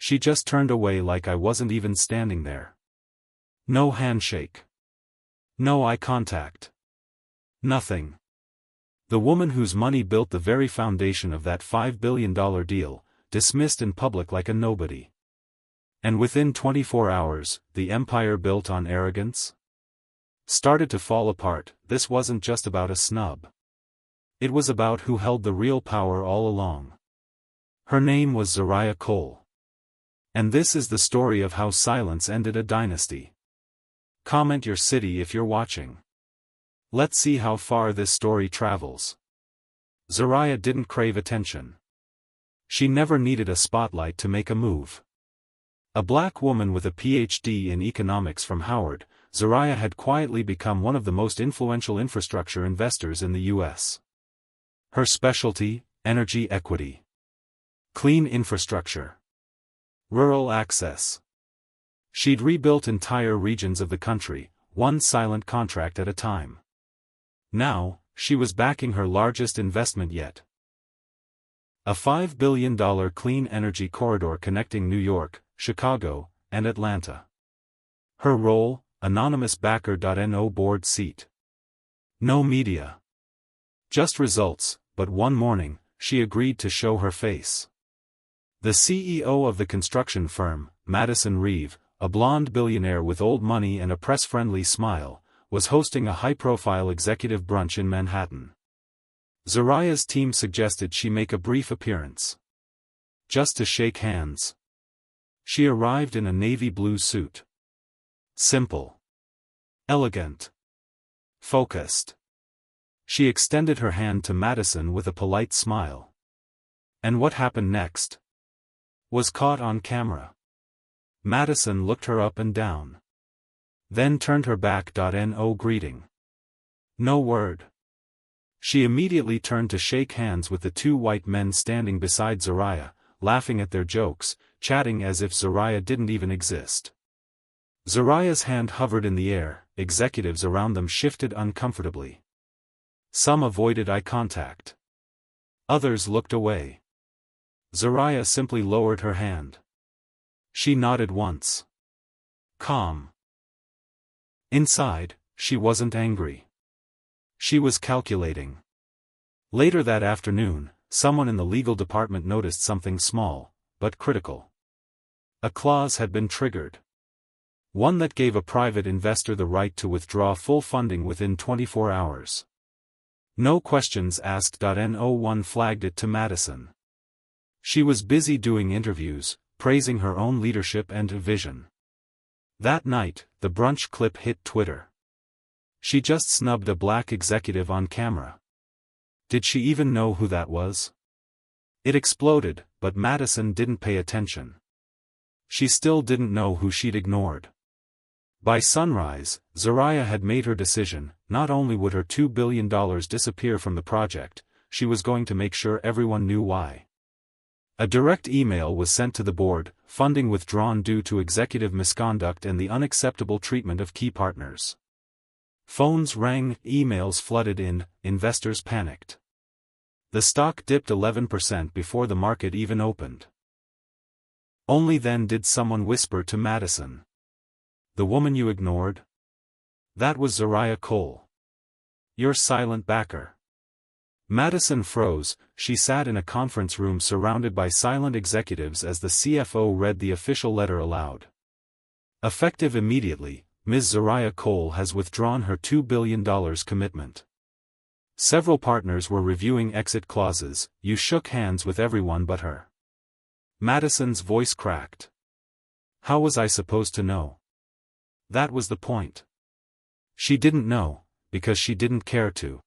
She just turned away like I wasn't even standing there. No handshake. No eye contact. Nothing. The woman whose money built the very foundation of that $5 billion deal, dismissed in public like a nobody. And within 24 hours, the empire built on arrogance started to fall apart. This wasn't just about a snub. It was about who held the real power all along. Her name was Zariah Cole. And this is the story of how silence ended a dynasty. Comment your city if you're watching. Let's see how far this story travels. Zariah didn't crave attention. She never needed a spotlight to make a move. A black woman with a PhD in economics from Howard, Zariah had quietly become one of the most influential infrastructure investors in the U.S. Her specialty, energy equity. Clean infrastructure. Rural access. She'd rebuilt entire regions of the country, one silent contract at a time. Now, she was backing her largest investment yet. A $5 billion clean energy corridor connecting New York, Chicago, and Atlanta. Her role, anonymous backer. No board seat. No media. Just results, but one morning, she agreed to show her face. The CEO of the construction firm, Madison Reeve, a blonde billionaire with old money and a press-friendly smile, was hosting a high-profile executive brunch in Manhattan. Zariah's team suggested she make a brief appearance. Just to shake hands. She arrived in a navy blue suit. Simple. Elegant. Focused. She extended her hand to Madison with a polite smile. And what happened next was caught on camera. Madison looked her up and down. Then turned her back. No greeting. No word. She immediately turned to shake hands with the two white men standing beside Zariah, laughing at their jokes, chatting as if Zariah didn't even exist. Zariah's hand hovered in the air, executives around them shifted uncomfortably. Some avoided eye contact. Others looked away. Zariah simply lowered her hand. She nodded once. Calm. Inside, she wasn't angry. She was calculating. Later that afternoon, someone in the legal department noticed something small, but critical. A clause had been triggered. One that gave a private investor the right to withdraw full funding within 24 hours. No questions asked. No one flagged it to Madison. She was busy doing interviews, praising her own leadership and vision. That night, the brunch clip hit Twitter. She just snubbed a black executive on camera. Did she even know who that was? It exploded, but Madison didn't pay attention. She still didn't know who she'd ignored. By sunrise, Zariah had made her decision. Not only would her $2 billion disappear from the project, she was going to make sure everyone knew why. A direct email was sent to the board, funding withdrawn due to executive misconduct and the unacceptable treatment of key partners. Phones rang, emails flooded in, investors panicked. The stock dipped 11% before the market even opened. Only then did someone whisper to Madison. The woman you ignored? That was Zariah Cole. Your silent backer. Madison froze. She sat in a conference room surrounded by silent executives as the CFO read the official letter aloud. Effective immediately, Ms. Zariah Cole has withdrawn her $2 billion commitment. Several partners were reviewing exit clauses. You shook hands with everyone but her. Madison's voice cracked. How was I supposed to know? That was the point. She didn't know, because she didn't care to.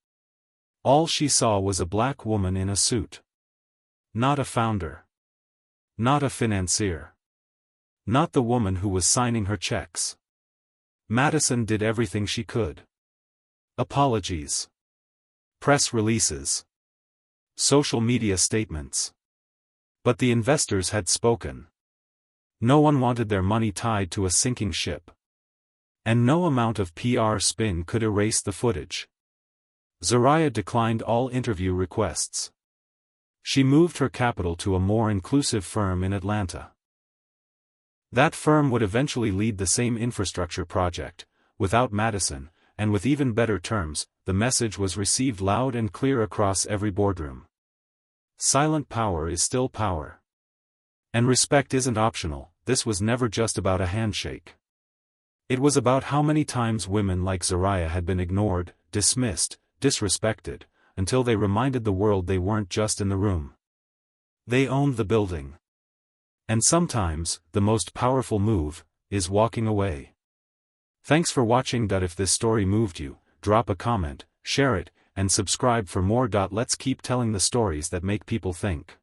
All she saw was a black woman in a suit. Not a founder. Not a financier. Not the woman who was signing her checks. Madison did everything she could. Apologies. Press releases. Social media statements. But the investors had spoken. No one wanted their money tied to a sinking ship. And no amount of PR spin could erase the footage. Zariah declined all interview requests. She moved her capital to a more inclusive firm in Atlanta. That firm would eventually lead the same infrastructure project, without Madison, and with even better terms. The message was received loud and clear across every boardroom. Silent power is still power. And respect isn't optional. This was never just about a handshake. It was about how many times women like Zariah had been ignored, dismissed, disrespected, until they reminded the world they weren't just in the room. They owned the building. And sometimes, the most powerful move is walking away. Thanks for watching. If this story moved you, drop a comment, share it, and subscribe for more. Let's keep telling the stories that make people think.